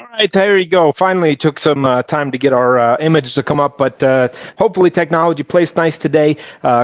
All right, there you go. Finally, it took some time to get our image to come up, but hopefully technology plays nice today.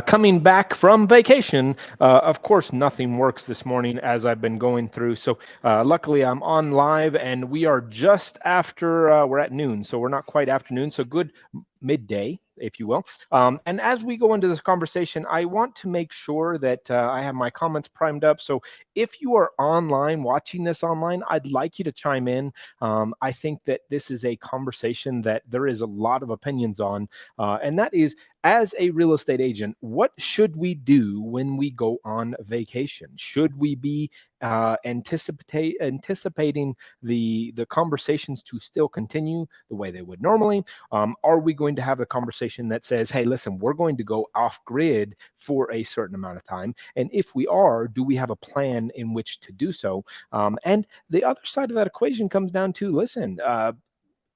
Coming back from vacation, of course, nothing works this morning as I've been going through. So luckily, I'm on live, and we are just after, we're at noon, so we're not quite afternoon, so good midday, if you will. And as we go into this conversation, I want to make sure that I have my comments primed up. So if you are online, watching this online, I'd like you to chime in. I think that this is a conversation that there is a lot of opinions on, and that is, as a real estate agent, what should we do when we go on vacation? Should we be anticipating the conversations to still continue the way they would normally? Are we going to have a conversation that says, hey, listen, we're going to go off grid for a certain amount of time? And if we are, do we have a plan in which to do so? And the other side of that equation comes down to, listen,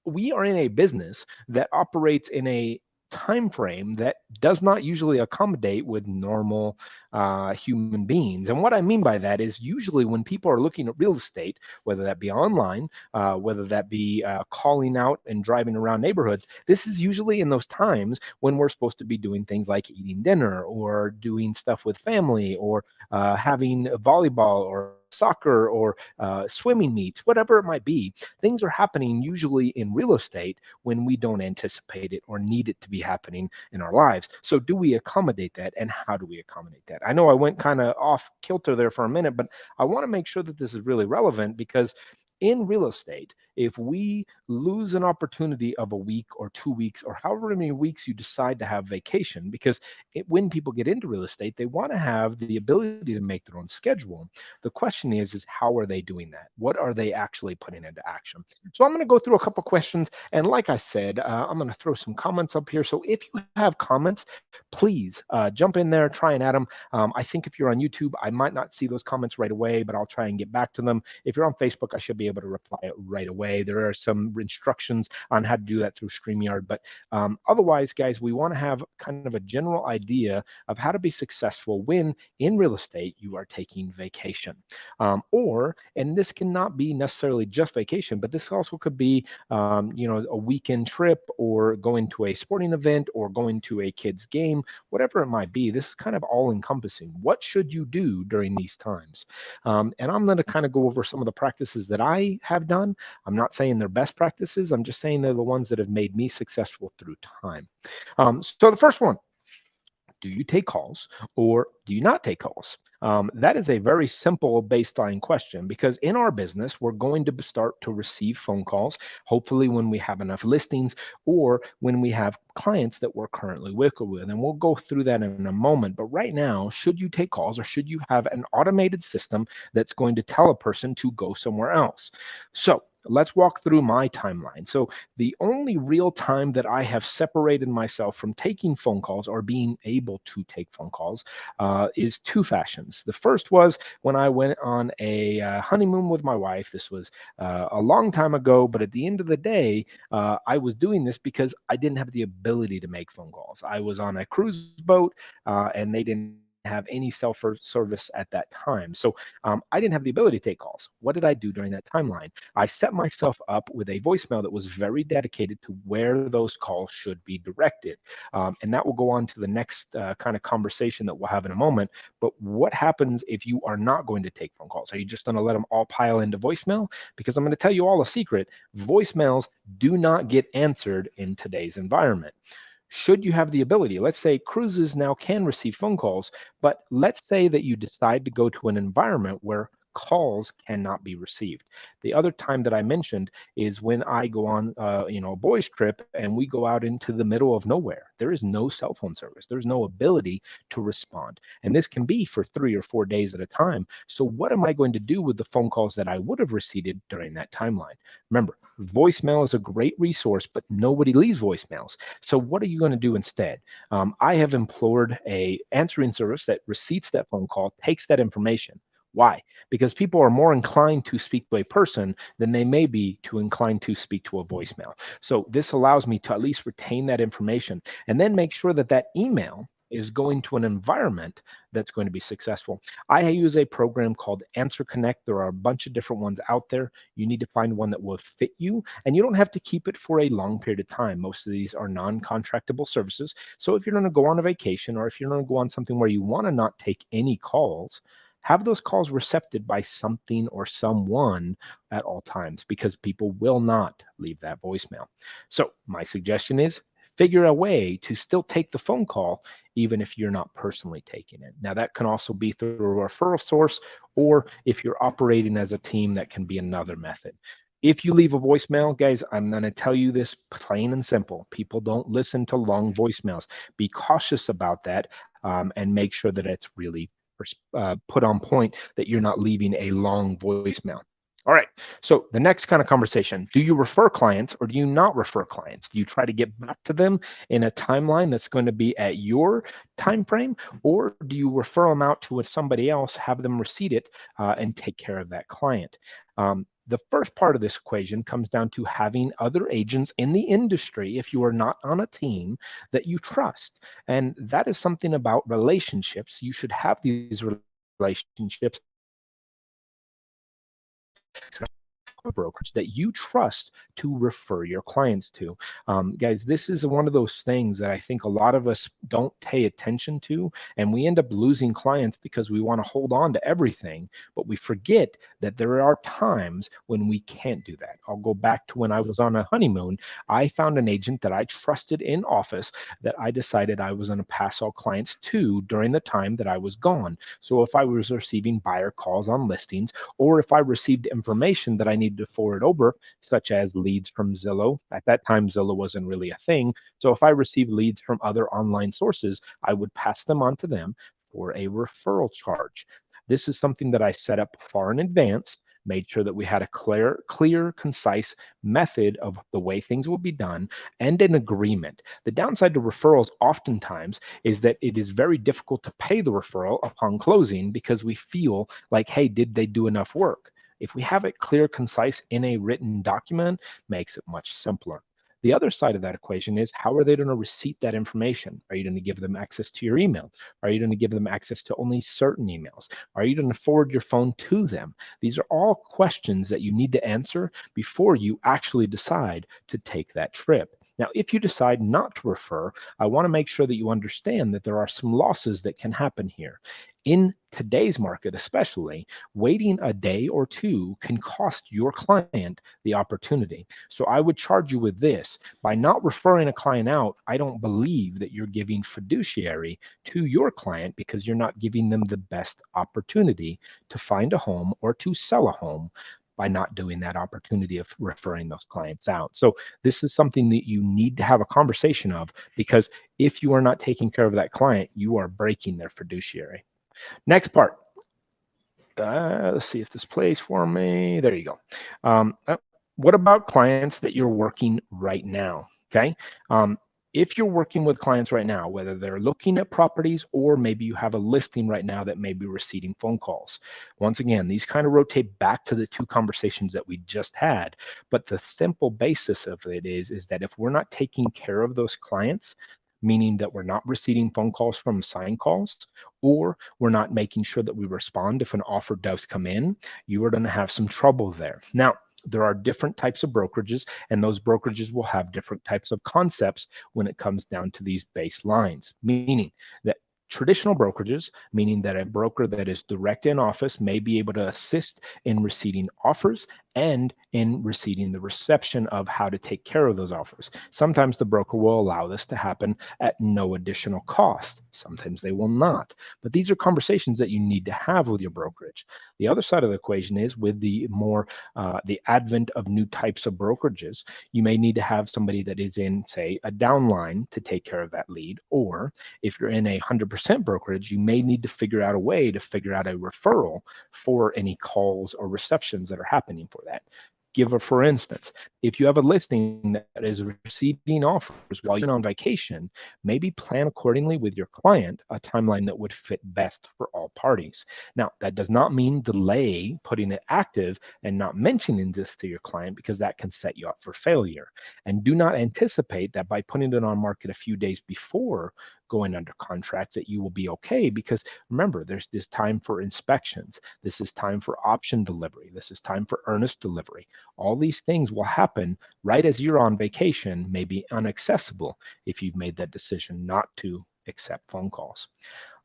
we are in a business that operates in a time frame that does not usually accommodate with normal human beings. And what I mean by that is, usually when people are looking at real estate, whether that be online, whether that be calling out and driving around neighborhoods, this is usually in those times when we're supposed to be doing things like eating dinner or doing stuff with family, or having volleyball or soccer or swimming meets, whatever it might be. Things are happening usually in real estate when we don't anticipate it or need it to be happening in our lives. So, do we accommodate that, and how do we accommodate that? I know I went kind of off kilter there for a minute, but I want to make sure that this is really relevant, because in real estate, if we lose an opportunity of a week or 2 weeks or however many weeks you decide to have vacation, because when people get into real estate, they want to have the ability to make their own schedule. The question is how are they doing that? What are they actually putting into action? So I'm going to go through a couple questions, and like I said, I'm going to throw some comments up here. So if you have comments, please jump in there, try and add them. I think if you're on YouTube, I might not see those comments right away, but I'll try and get back to them. If you're on Facebook, I should be able to reply right away. There are some instructions on how to do that through StreamYard. But otherwise, guys, we want to have kind of a general idea of how to be successful when in real estate you are taking vacation. And this cannot be necessarily just vacation, but this also could be, a weekend trip, or going to a sporting event, or going to a kid's game, whatever it might be. This is kind of all encompassing. What should you do during these times? And I'm going to kind of go over some of the practices that I have done. I'm not saying they're best practices. I'm just saying they're the ones that have made me successful through time. So the first one, do you take calls or do you not take calls? That is a very simple baseline question, because in our business, we're going to start to receive phone calls, hopefully when we have enough listings or when we have clients that we're currently working with. And we'll go through that in a moment. But right now, should you take calls, or should you have an automated system that's going to tell a person to go somewhere else? So let's walk through my timeline. So the only real time that I have separated myself from taking phone calls or being able to take phone calls is two fashions. The first was when I went on a honeymoon with my wife. This was a long time ago, but at the end of the day, I was doing this because I didn't have the ability to make phone calls. I was on a cruise boat, and they didn't have any cell service at that time. So I didn't have the ability to take calls. What did I do during that timeline? I set myself up with a voicemail that was very dedicated to where those calls should be directed. And that will go on to the next kind of conversation that we'll have in a moment. But what happens if you are not going to take phone calls? Are you just going to let them all pile into voicemail? Because I'm going to tell you all a secret. Voicemails do not get answered in today's environment. Should you have the ability, let's say cruises now can receive phone calls, but let's say that you decide to go to an environment where calls cannot be received. The other time that I mentioned is when I go on, a boys trip, and we go out into the middle of nowhere. There is no cell phone service. There's no ability to respond. And this can be for 3 or 4 days at a time. So what am I going to do with the phone calls that I would have received during that timeline? Remember, voicemail is a great resource, but nobody leaves voicemails. So what are you going to do instead? I have implored a answering service that receipts that phone call, takes that information. Why? Because people are more inclined to speak to a person than they may be to inclined to speak to a voicemail. So this allows me to at least retain that information, and then make sure that that email is going to an environment that's going to be successful. I use a program called Answer Connect. There are a bunch of different ones out there. You need to find one that will fit you, and you don't have to keep it for a long period of time. Most of these are non-contractable services. So if you're going to go on a vacation, or if you're going to go on something where you want to not take any calls, have those calls recepted by something or someone at all times, because people will not leave that voicemail. So my suggestion is figure a way to still take the phone call even if you're not personally taking it. Now, that can also be through a referral source, or if you're operating as a team, that can be another method. If you leave a voicemail, guys, I'm going to tell you this plain and simple. People don't listen to long voicemails. Be cautious about that, and make sure that it's really put on point, that you're not leaving a long voicemail. All right. So the next kind of conversation, do you refer clients or do you not refer clients? Do you try to get back to them in a timeline that's going to be at your time frame, or do you refer them out to somebody else, have them receipt it, and take care of that client? The first part of this equation comes down to having other agents in the industry, if you are not on a team, that you trust. And that is something about relationships. You should have these relationships brokerage that you trust to refer your clients to. Guys, this is one of those things that I think a lot of us don't pay attention to, and we end up losing clients because we want to hold on to everything, but we forget that there are times when we can't do that. I'll go back to when I was on a honeymoon. I found an agent that I trusted in office that I decided I was going to pass all clients to during the time that I was gone. So if I was receiving buyer calls on listings, or if I received information that I needed to forward over, such as leads from Zillow. At that time, Zillow wasn't really a thing. So if I received leads from other online sources, I would pass them on to them for a referral charge. This is something that I set up far in advance, made sure that we had a clear, concise method of the way things will be done, and an agreement. The downside to referrals oftentimes is that it is very difficult to pay the referral upon closing, because we feel like, hey, did they do enough work? If we have it clear, concise in a written document, makes it much simpler. The other side of that equation is, how are they going to receipt that information? Are you going to give them access to your email? Are you going to give them access to only certain emails? Are you going to forward your phone to them? These are all questions that you need to answer before you actually decide to take that trip. Now, if you decide not to refer, I want to make sure that you understand that there are some losses that can happen here. In today's market, especially, waiting a day or two can cost your client the opportunity. So I would charge you with this. By not referring a client out, I don't believe that you're giving fiduciary to your client, because you're not giving them the best opportunity to find a home or to sell a home by not doing that opportunity of referring those clients out. So this is something that you need to have a conversation of, because if you are not taking care of that client, you are breaking their fiduciary. Next part. Let's see if this plays for me. There you go. What about clients that you're working right now? Okay. If you're working with clients right now, whether they're looking at properties, or maybe you have a listing right now that may be receiving phone calls. Once again, these kind of rotate back to the two conversations that we just had. But the simple basis of it is that if we're not taking care of those clients, meaning that we're not receiving phone calls from sign calls, or we're not making sure that we respond if an offer does come in, you are going to have some trouble there. Now, there are different types of brokerages, and those brokerages will have different types of concepts when it comes down to these baselines, meaning that traditional brokerages, meaning that a broker that is direct in office may be able to assist in receiving offers and in receiving the reception of how to take care of those offers. Sometimes the broker will allow this to happen at no additional cost. Sometimes they will not. But these are conversations that you need to have with your brokerage. The other side of the equation is, with the advent of new types of brokerages, you may need to have somebody that is in, say, a downline to take care of that lead. Or if you're in a 100% brokerage, you may need to figure out a way to figure out a referral for any calls or receptions that are happening for that. For instance, if you have a listing that is receiving offers while you're on vacation, maybe plan accordingly with your client a timeline that would fit best for all parties. Now, that does not mean delay putting it active and not mentioning this to your client, because that can set you up for failure. And do not anticipate that by putting it on market a few days before going under contract, that you will be okay. Because remember, there's this time for inspections. This is time for option delivery. This is time for earnest delivery. All these things will happen right as you're on vacation, may be inaccessible if you've made that decision not to accept phone calls.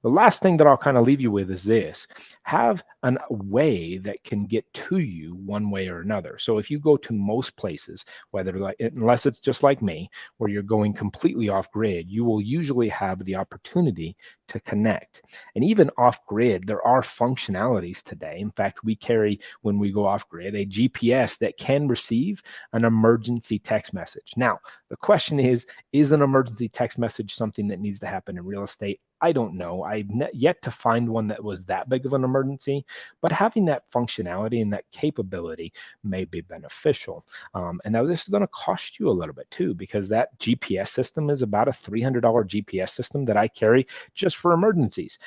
The last thing that I'll kind of leave you with is this: have a way that can get to you one way or another. So if you go to most places, whether like, unless it's just like me, where you're going completely off grid, you will usually have the opportunity to connect. And even off grid, there are functionalities today. In fact, we carry, when we go off grid, a GPS that can receive an emergency text message. Now, the question is an emergency text message something that needs to happen in real estate? I don't know. I've yet to find one that was that big of an emergency, but having that functionality and that capability may be beneficial. And now this is going to cost you a little bit too, because that GPS system is about a $300 GPS system that I carry just for emergencies.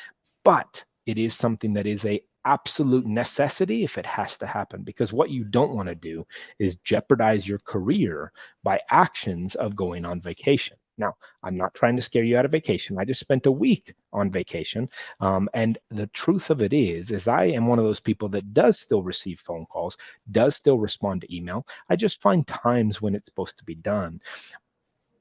But it is something that is a absolute necessity if it has to happen, because what you don't want to do is jeopardize your career by actions of going on vacation. Now, I'm not trying to scare you out of vacation. I just spent a week on vacation. And the truth of it is I am one of those people that does still receive phone calls, does still respond to email. I just find times when it's supposed to be done.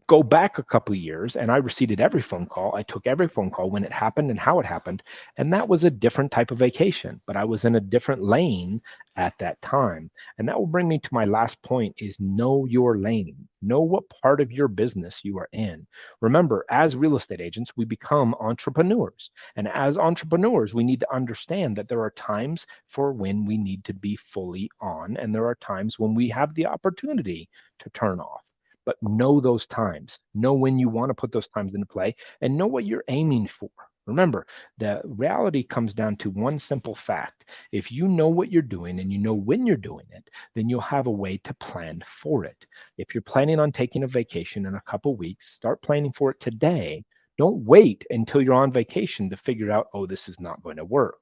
Go back a couple of years and I received every phone call. I took every phone call when it happened and how it happened. And that was a different type of vacation, but I was in a different lane at that time. And that will bring me to my last point: is know your lane. Know what part of your business you are in. Remember, as real estate agents, we become entrepreneurs. And as entrepreneurs, we need to understand that there are times for when we need to be fully on, and there are times when we have the opportunity to turn off. But know those times, know when you want to put those times into play, and know what you're aiming for. Remember, the reality comes down to one simple fact: if you know what you're doing and you know when you're doing it, then you'll have a way to plan for it. If you're planning on taking a vacation in a couple weeks, start planning for it today. Don't wait until you're on vacation to figure out, oh, this is not going to work.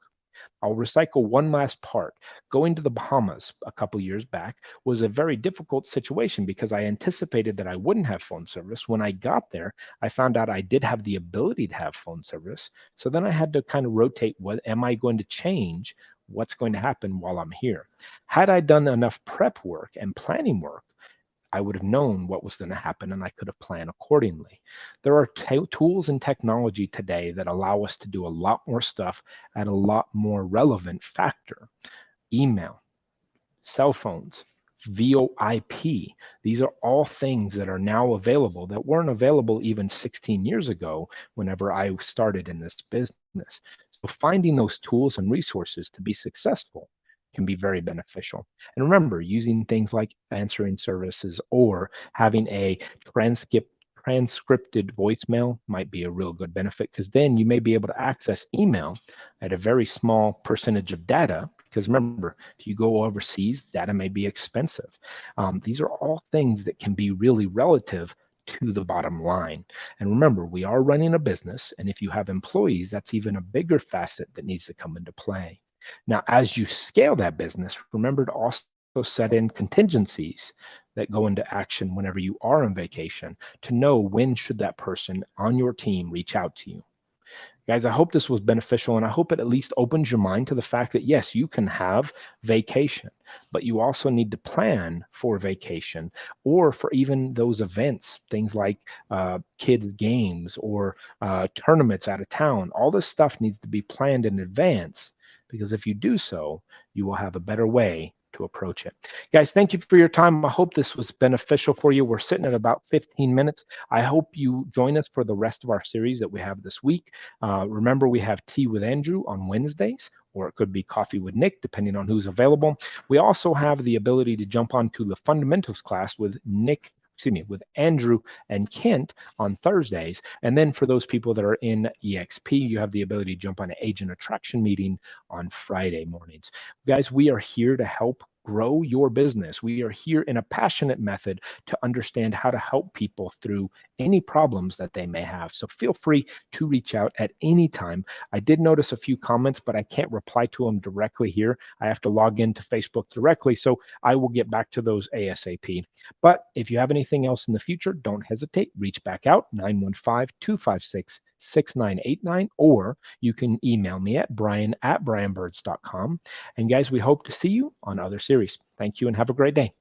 I'll recycle one last part. Going to the Bahamas a couple years back was a very difficult situation because I anticipated that I wouldn't have phone service. When I got there, I found out I did have the ability to have phone service. So then I had to kind of rotate: what am I going to change? What's going to happen while I'm here? Had I done enough prep work and planning work, I would have known what was going to happen and I could have planned accordingly. There are tools and technology today that allow us to do a lot more stuff at a lot more relevant factor. Email, cell phones, VoIP. These are all things that are now available that weren't available even 16 years ago whenever I started in this business. So finding those tools and resources to be successful can be very beneficial. And remember, using things like answering services or having a transcripted voicemail might be a real good benefit, because then you may be able to access email at a very small percentage of data. Because remember, if you go overseas, data may be expensive. These are all things that can be really relative to the bottom line. And remember, we are running a business, and if you have employees, that's even a bigger facet that needs to come into play. Now, as you scale that business, remember to also set in contingencies that go into action whenever you are on vacation, to know when should that person on your team reach out to you. Guys, I hope this was beneficial, and I hope it at least opens your mind to the fact that yes, you can have vacation, but you also need to plan for vacation, or for even those events, things like kids' games or tournaments out of town. All this stuff needs to be planned in advance, because if you do so, you will have a better way to approach it. Guys, thank you for your time. I hope this was beneficial for you. We're sitting at about 15 minutes. I hope you join us for the rest of our series that we have this week. Remember, we have Tea with Andrew on Wednesdays, or it could be Coffee with Nick, depending on who's available. We also have the ability to jump onto the fundamentals class with with Andrew and Kent on Thursdays. And then for those people that are in EXP, you have the ability to jump on an agent attraction meeting on Friday mornings. Guys, we are here to help grow your business. We are here in a passionate method to understand how to help people through any problems that they may have. So feel free to reach out at any time. I did notice a few comments, but I can't reply to them directly here. I have to log into Facebook directly, so I will get back to those ASAP. But if you have anything else in the future, don't hesitate. Reach back out, 915-256 6989, or you can email me at brian@brianbirds.com. And guys, we hope to see you on other series. Thank you and have a great day.